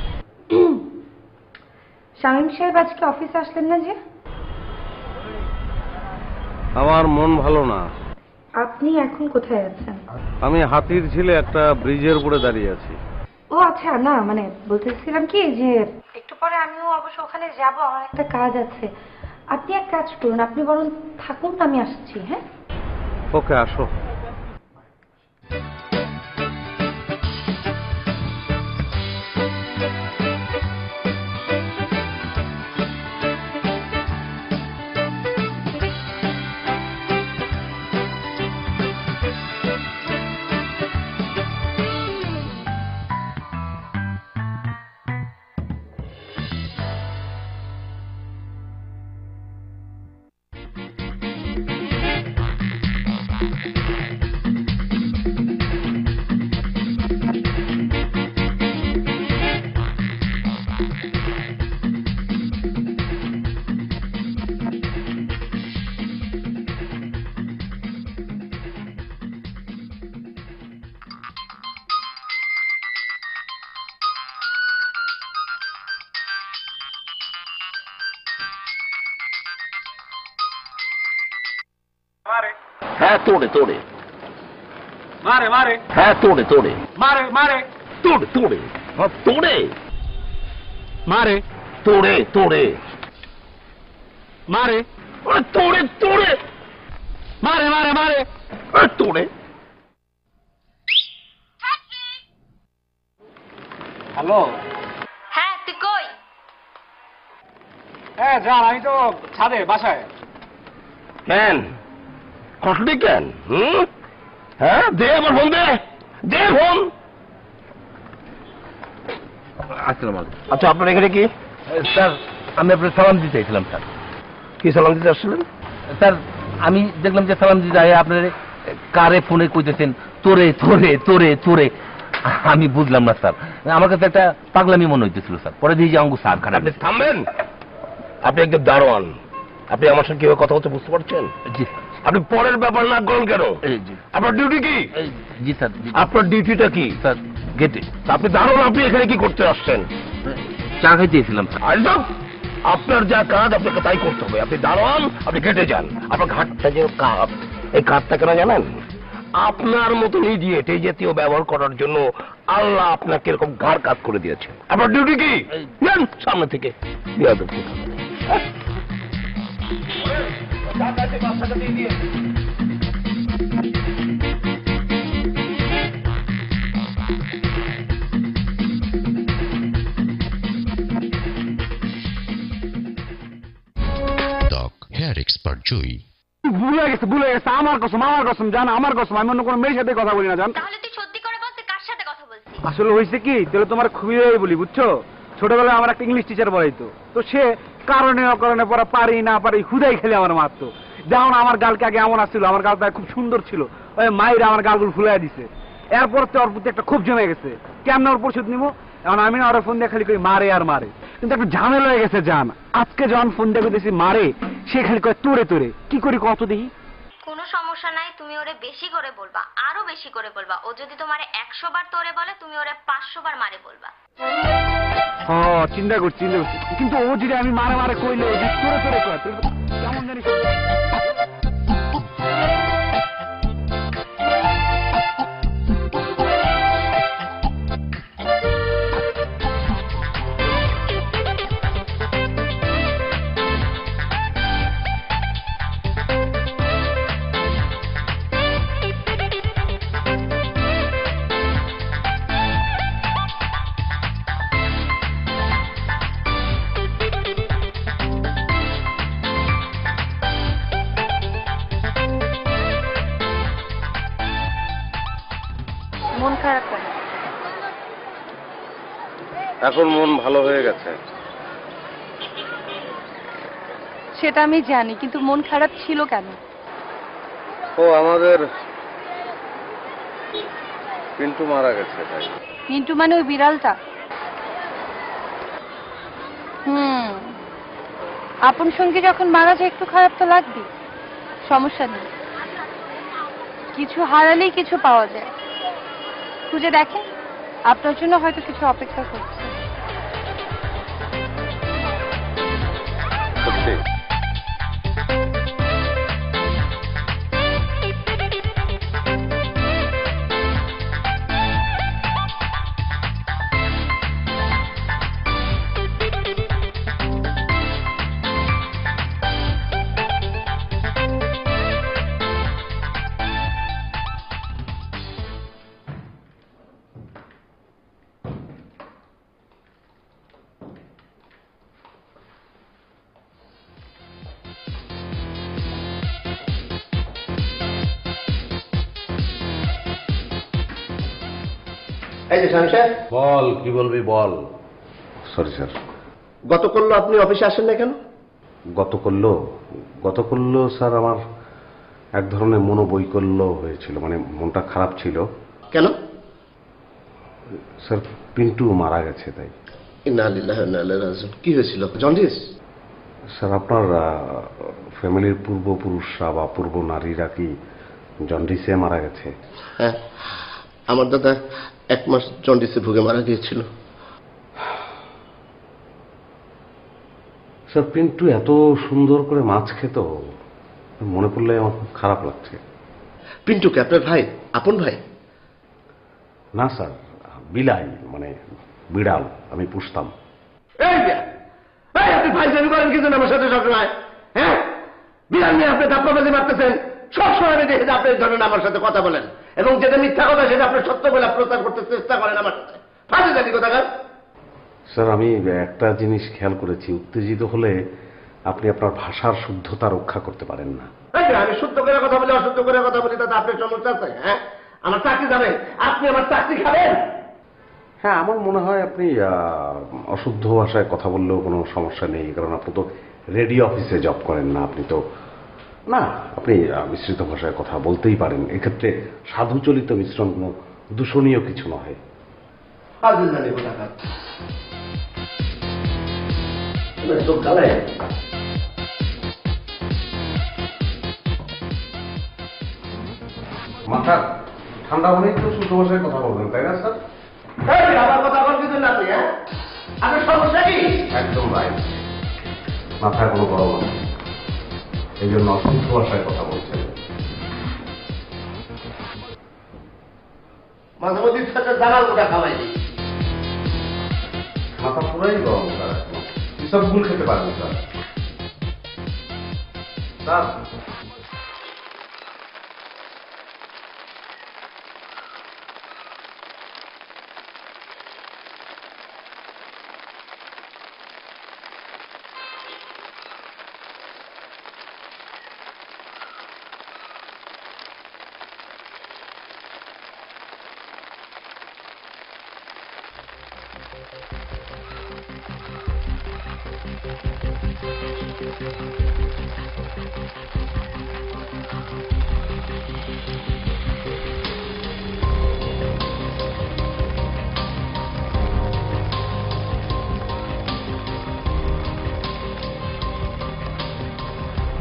Speaker 1: শামীম সাহেব আজকে অফিসে আসলেন না যে?
Speaker 2: আমার মন ভালো না।
Speaker 1: আপনি এখন কোথায় আছেন?
Speaker 2: আমি হাতির ঝিলে একটা ব্রিজের উপরে দাঁড়িয়ে আছি।
Speaker 1: ও আচ্ছা, না মানে বলতেছিলাম কি যে একটু পরে আমিও অবশ্য ওখানে যাব, আমার একটা কাজ আছে। আপনি এক কাজ করুন, আপনি বরং থাকুন, আমি আসছি। হ্যাঁ,
Speaker 2: ওকে, আসো।
Speaker 3: হ্যাঁ, তোড়ে তোড়ে
Speaker 6: মারে মারে
Speaker 3: হ্যাঁ, তোড়ে তোড়ে
Speaker 6: মারে মারে
Speaker 3: তোড়ে তোড়ে হ্যাঁ, তোড়ে
Speaker 6: মারে
Speaker 3: তোড়ে তোড়ে
Speaker 6: মারে
Speaker 3: তোড়ে তোড়ে
Speaker 6: মারে মারে মারে
Speaker 3: তোড়ে।
Speaker 6: হ্যালো,
Speaker 9: হ্যাঁ তুই কই?
Speaker 6: হ্যাঁ যান, আমি তো ছাদে বাসায়।
Speaker 3: কেন কটলি কেন? হ্যাঁ, দে আমার ফোন, দে দে ফোন। আচ্ছা, আপনার এখানে কি?
Speaker 6: স্যার, আমি আপনার সালাম দিতে চাইছিলাম স্যার।
Speaker 3: কি সালাম দিতে আসছিলেন?
Speaker 6: স্যার, আমি দেখলাম যে সালাম দিতে যায় আপনার কারে ফোনে কইতেছেন তোরে তোরে তোরে তোরে। আমি বুঝলাম না স্যার, আমার কাছে একটা পাগলামি মনে হইতেছিল স্যার। পরে দিয়ে যে আঙ্গু স্যার খারাপ।
Speaker 3: আপনি থামবেন, আপনি একদম দারোয়ান। আপনি আমার সঙ্গে কিভাবে কথা বলতে বুঝতে পারছেন?
Speaker 6: জি
Speaker 3: আপনি পরের ব্যাপার না করেন কেন? আপনার ডিউটি কি?
Speaker 6: জি স্যার।
Speaker 3: আপনার ডিউটিটা কি?
Speaker 6: স্যার, গেটে।
Speaker 3: আপনি দারোয়ান, আপনি এখানে কি করতে আসছেন?
Speaker 6: চা খাইতে এসেছিলাম স্যার।
Speaker 3: একদম, আপনার যা কাজ আপনাকে তাই করতে হবে। আপনি দারোয়ান, আপনি গেটে যান। আপনার ঘাটটা যে কাঠ, এই কাঠটা কেন জানেন? আপনার মতন ইডিয়েট এই জাতীয় ব্যবহার করার জন্য আল্লাহ আপনাকে এরকম ঘাড় কাজ করে দিয়েছে। আপনার ডিউটি কি? যান সামনে থেকে।
Speaker 7: হেয়ার এক্সপার্ট জুই।
Speaker 10: ভুলে গেছে আমার কসম জান, আমার কসম, আমি অন্য কোনো মেয়ের সাথে কথা বলি না জান।
Speaker 9: তাহলে তুই সত্যি করে বল, তুই কার সাথে কথা বলছিস?
Speaker 10: আসলে হয়েছে কি, তাহলে তোমার খুবই বলি, বুঝছো? ছোটবেলায় আমার একটা ইংলিশ টিচার পড়াইতো, তো সে কারণে অকারণে পড়া পারি না পারি হুদাই খেলে আমার মারতো। যেমন আমার গালকে আগে এমন আসছিল, আমার গালটা খুব সুন্দর ছিল, ওই মায়েরা আমার গালগুলো ফুলাই দিছে। এরপর তো ওর প্রতি একটা খুব জমে গেছে, কেমন ওর পরিশোধ নিবো? এখন আমি না ওর ফোন দিয়ে খালি কই মারে আর মারে, কিন্তু একটা ঝামেলা হয়ে গেছে জান। আজকে যখন ফোন দিয়ে দেখছি মারে, সে খালি কয় তোরে তোরে। কি করি কত দেখি?
Speaker 9: কোনো সমস্যা নাই, তুমি ওরে বেশি করে বলবা, আরো বেশি করে বলবা। ও যদি তোমারে 100 বার তোরে বলে, তুমি ওরে 500 বার মারে বলবা।
Speaker 10: চিন্তা করছি, কিন্তু ও যদি আমি মারে মারে কইলে তোরে তোরে কয়, কেমন জানি
Speaker 1: মন খারাপ কেন?
Speaker 2: এখন মন ভালো হয়ে গেছে।
Speaker 1: সেটা আমি জানি, কিন্তু মন খারাপ ছিল কেন?
Speaker 2: ও আমাদের পিন্টু মারা গেছে তাই।
Speaker 1: মিন্টু মানে ওই বিড়ালটা? আপন সঙ্গে যখন মারা যায় একটু খারাপ তো লাগবে, সমস্যা নেই। কিছু হারালেই কিছু পাওয়া যায়। খুঁজে দেখেন, আপনার জন্য হয়তো কিছু অপেক্ষা করছে।
Speaker 4: এই যে স্বামী সাহেব,
Speaker 2: বল কি বলবি বল। Sorry sir.
Speaker 4: গত করলো আপনি অফিসে আসেন না কেন?
Speaker 2: গত করলো স্যার আমার এক ধরনের মনোবৈকল্য হয়েছিল, মানে মনটা খারাপ ছিল।
Speaker 4: কেন?
Speaker 2: স্যার পিন্টু মারা গেছে তাই।
Speaker 4: ইন্না লিল্লাহি ওয়া ইন্না ইলাইহি রাজিউন। কি হয়েছিল? জন্ডিস?
Speaker 2: স্যার আপনার ফ্যামিলির পূর্বপুরুষরা বা পূর্ব নারীরা কি জন্ডিসে মারা গেছে?
Speaker 4: হ্যাঁ, আমার দাদা 1 মাস জন্ডিসে ভুগে মারা গিয়েছিল।
Speaker 2: স্যার পিন্টু এত সুন্দর করে মাছ খেত, মনে পড়লে আমার খুব খারাপ লাগছে।
Speaker 4: পিন্টুকে আপনার ভাই, আপন ভাই?
Speaker 2: না স্যার, বিলাই মানে বিড়াল আমি পুষতাম।
Speaker 4: আপনি ভাই জানি করেন কিছু না আমার সাথে সবসময়? হ্যাঁ, বিড়াল নিয়ে আপনি ধাপ্পাবাজি মারতেছেন। সবসময় আমি দেখে আপনি ধরেন আমার সাথে কথা বলেন, এবং যেটা মিথ্যা কথা সেটা আপনি সত্য বলে প্রচার করতে চেষ্টা করেন আমার সাথে। ফাঁসে জানি কোথাকার।
Speaker 2: স্যার আমি একটা জিনিস খেয়াল করেছি, উত্তেজিত হলে আপনি আপনার ভাষার শুদ্ধতা রক্ষা করতে পারেন না।
Speaker 4: আমি শুদ্ধ করে কথা বলি, অশুদ্ধ করে কথা বলি, তাতে আপনার সমস্যা আছে? হ্যাঁ, আমার চাকরি যাবেন, আপনি আমার চাকরি খাবেন?
Speaker 2: হ্যাঁ, আমার মনে হয় আপনি অশুদ্ধ ভাষায় কথা বললেও কোনো সমস্যা নেই, কারণ আপনি তো রেডিও অফিসে জব করেন না। আপনি তো না, আপনি মিশ্রিত ভাষায় কথা বলতেই পারেন। এক্ষেত্রে সাধুচলিত মিশ্রণ কোনো দূষণীয় কিছু নয়। মাথা ঠান্ডা হলেই তো শুদ্ধ ভাষায় কথা বলবেন, তাই না স্যার?
Speaker 4: আমার কথা বল কিছু না। আপনি আপনার সমস্যা কি?
Speaker 2: একদম রাইট, মাথায় কোনো গরম নেই, এই জন্য অশুদ্ধ ভাষায় কথা বলছেন।
Speaker 4: মাঝে মধ্যে সাথে জানাল গোটা খাওয়াই দিই।
Speaker 2: মাথা পুরাই গরম স্যার, এসব ভুল খেতে পারেন স্যার। স্যার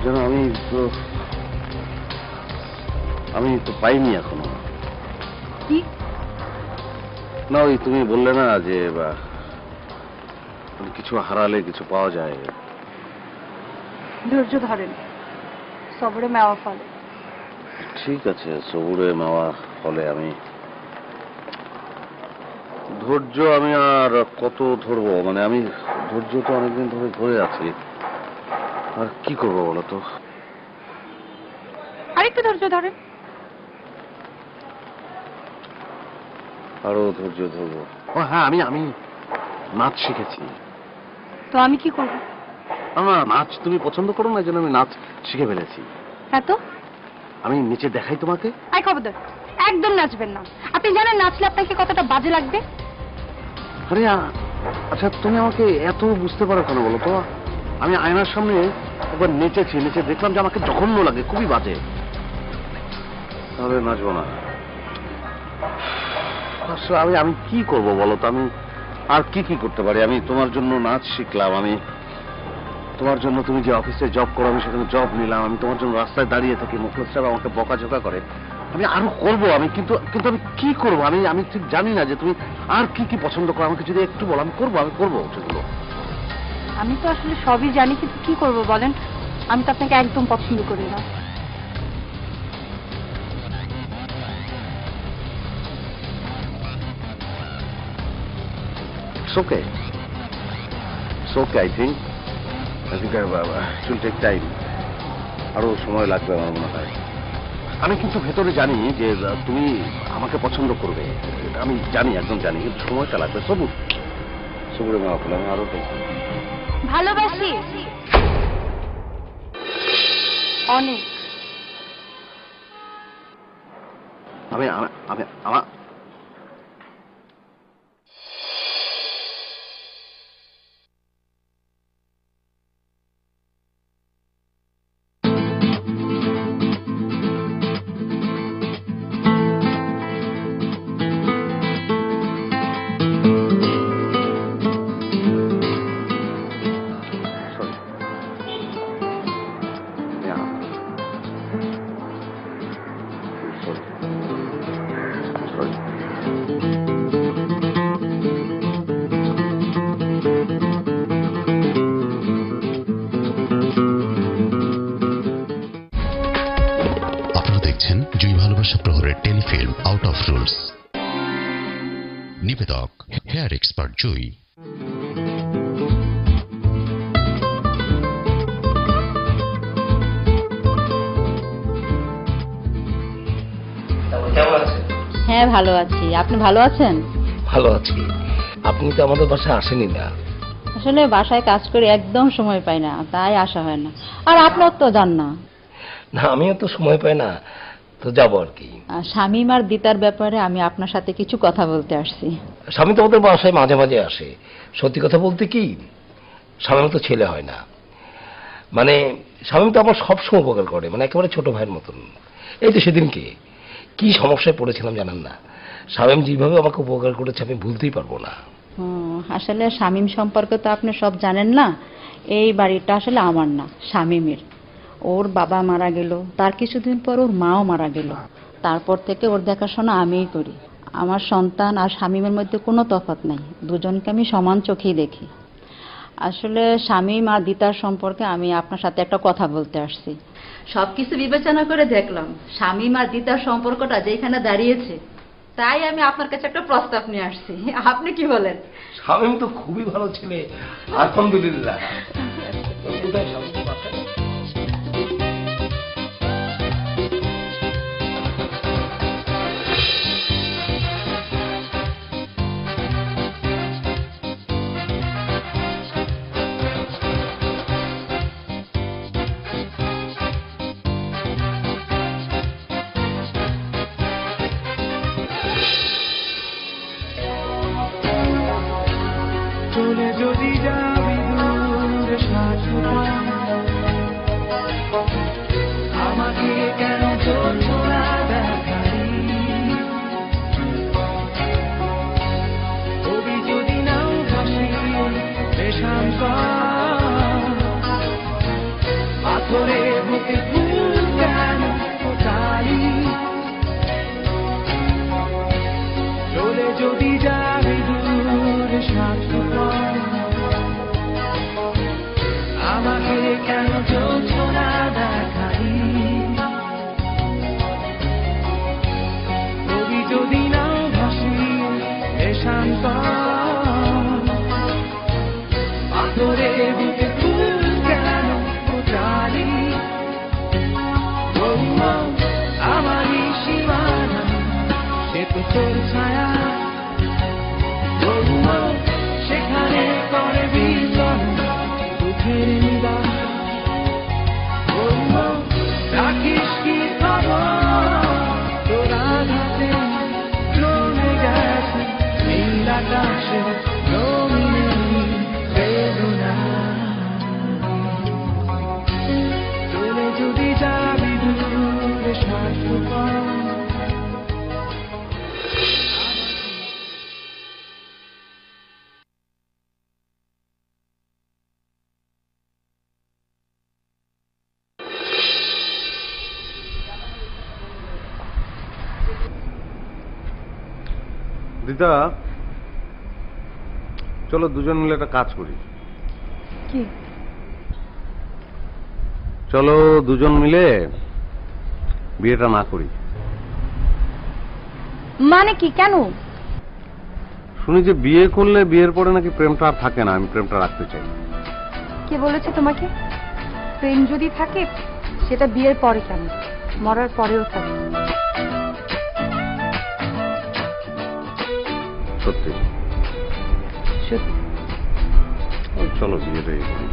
Speaker 2: যেন আমি তো পাইনি এখনো।
Speaker 1: কি
Speaker 2: না, ওই তুমি বললে না যে কিছু হারালে কিছু পাওয়া যায়।
Speaker 1: ধৈর্য ধরেন, সবরে মেওয়া ফলে।
Speaker 2: ঠিক আছে, সবুরে মেওয়া ফলে। আমি ধৈর্য আমি আর কত ধরবো, মানে আমি ধৈর্য তো অনেকদিন ধরে ধরে আছি, আর কি করবো বলো তো?
Speaker 1: আরেকটু ধৈর্য ধরেন।
Speaker 2: আরো ধৈর্য ধরবো। ও হ্যাঁ, আমি নাচ শিখেছি।
Speaker 1: তো আমি কি করবো?
Speaker 2: না, নাচ তুমি পছন্দ করো না, এই জন্য আমি নাচ শিখে ফেলেছি।
Speaker 1: হ্যাঁ, তো
Speaker 2: আমি নিচে দেখাই তোমাকে।
Speaker 1: আই খবরদার, একদম নাচবেন না। আপনি জানেন নাচলে আপনাকে কতটা বাজে লাগবে।
Speaker 2: আরে আচ্ছা, তুমি আমাকে এত বুঝতে পারো কেন বলো তো? আমি আয়নার সামনে একবার নেচেছি, নেচে দেখলাম যে আমাকে জঘন্য লাগে, খুবই বাজে। তাহলে নাচবো না। আমি কি করবো বলো তো? আমি আর কি করতে পারি? আমি তোমার জন্য নাচ শিখলাম, আমি তোমার জন্য, তুমি যে অফিসে জব করো আমি সেখানে জব নিলাম, আমি তোমার জন্য রাস্তায় দাঁড়িয়ে থাকি, মুখলেস সাহেব আমাকে বকাঝকা করে, আমি আরো করবো। আমি কিন্তু আমি কি করবো? আমি ঠিক জানি না যে তুমি আর কি পছন্দ করো। আমাকে যদি একটু বলো, আমি করবো সেগুলো।
Speaker 1: আমি তো আসলে সবই জানি, কিন্তু কি করব বলেন? আমি তো আপনাকে একদম পছন্দ করি না।
Speaker 2: It's okay. I think it will take time. আরো সময় লাগবে আমার মনে হয়। আমি কিন্তু ভেতরে জানি যে তুমি আমাকে পছন্দ করবে, আমি জানি, একদম জানি, কিন্তু সময়টা লাগবে। সবুরে মাফ করলাম, আরো
Speaker 1: ভালোবাসি অনেক।
Speaker 7: শহরের টেলিফিল্ম আউট অফ রুলস। নিবেদক হেয়ার এক্সপার্ট জুই।
Speaker 3: কেমন আছেন?
Speaker 1: হ্যাঁ ভালো আছি, আপনি ভালো আছেন?
Speaker 3: ভালো আছি। আপনি তো আমাদের বাসায় আসেনি না।
Speaker 1: আসলে বাসায় কাজ করে একদম সময় পাই না, তাই আসা হয় না। আর আপনার তো যান না।
Speaker 3: না, আমিও তো সময় পাই না, তো যাবো আর কি।
Speaker 1: শামীম আর দিতার ব্যাপারে আমি আপনার সাথে কিছু কথা বলতে আসছি।
Speaker 3: স্বামী তো আমাদের বাসায় মাঝে মাঝে আসে। সত্যি কথা বলতে কি, স্বামী তো ছেলে হয় না। মানে স্বামী তো আমার সবসময় উপকার করে, মানে একেবারে ছোট ভাইয়ের মতন। এই তো সেদিনকে কি সমস্যায় পড়েছিলাম জানেন না, স্বামী যেভাবে আমাকে উপকার করেছে আমি ভুলতেই পারবো না।
Speaker 1: আসলে শামীম সম্পর্কে তো আপনি সব জানেন না। এই বাড়িটা আসলে আমার না, শামীমের। ওর বাবা মারা গেল, তার কিছুদিন পর ওর মাও মারা গেল। তারপর থেকে ওর দেখাশোনা আমিই করি। আমার সন্তান আর শামীমের মধ্যে কোনো তফাৎ নাই, দুজনকে আমি সমান চোখেই দেখি। আসলে শামীম আর দিতার সম্পর্কে আমি আপনার সাথে একটা কথা বলতে আসছি। সবকিছু বিবেচনা করে দেখলাম শামীম আর দিতার সম্পর্কটা যেখানে দাঁড়িয়েছে, তাই আমি আপনার কাছে একটা প্রস্তাব নিয়ে আসছি। আপনি কি বলেন?
Speaker 3: স্বামী তো খুবই ভালো ছেলে, আলহামদুলিল্লাহ। কোথায় স্বামী বাসায়?
Speaker 11: চলে যদি যাবি দূরে শাশ্বত, আমাকে কেন চলছো না দেখাই? কবি যদি নাও ভাসি বেশান্ত, পাথরে বুকে ফুল কেন ফোটালি? চলে যদি যাবি দূরে শাশ্বত, আমাকে কেন চলছো না দেখাই? কবি যদি নাও ভাসি শান্ত, পাথরে বুকে ফুল কেন ফোটালি? আমারই সীমানা সে তো তোর ছায়া, সেখানে করে বিচরণ দুঃখের নিবাস। রাখিস কি খবর তোর আঘাতে জমে গেছে নীল আকাশে রঙিনে বেদনা? চলে যদি যাবি দূরে শাশ্বত,
Speaker 2: দিদা চলো দুজন মিলে একটা কাজ করি।
Speaker 1: কি?
Speaker 2: চলো দুজন মিলে বিয়েটা না করি।
Speaker 1: মানে কি, কেন?
Speaker 2: শুনি যে বিয়ে করলে বিয়ের পরে নাকি প্রেমটা আর থাকে না। আমি প্রেমটা রাখতে চাই।
Speaker 1: কে বলেছে তোমাকে? প্রেম যদি থাকে সেটা বিয়ের পরে কেন, মরার পরেও থাকে।
Speaker 2: সত্যি
Speaker 1: সত্যি।
Speaker 2: চলো বিয়েটাই করি।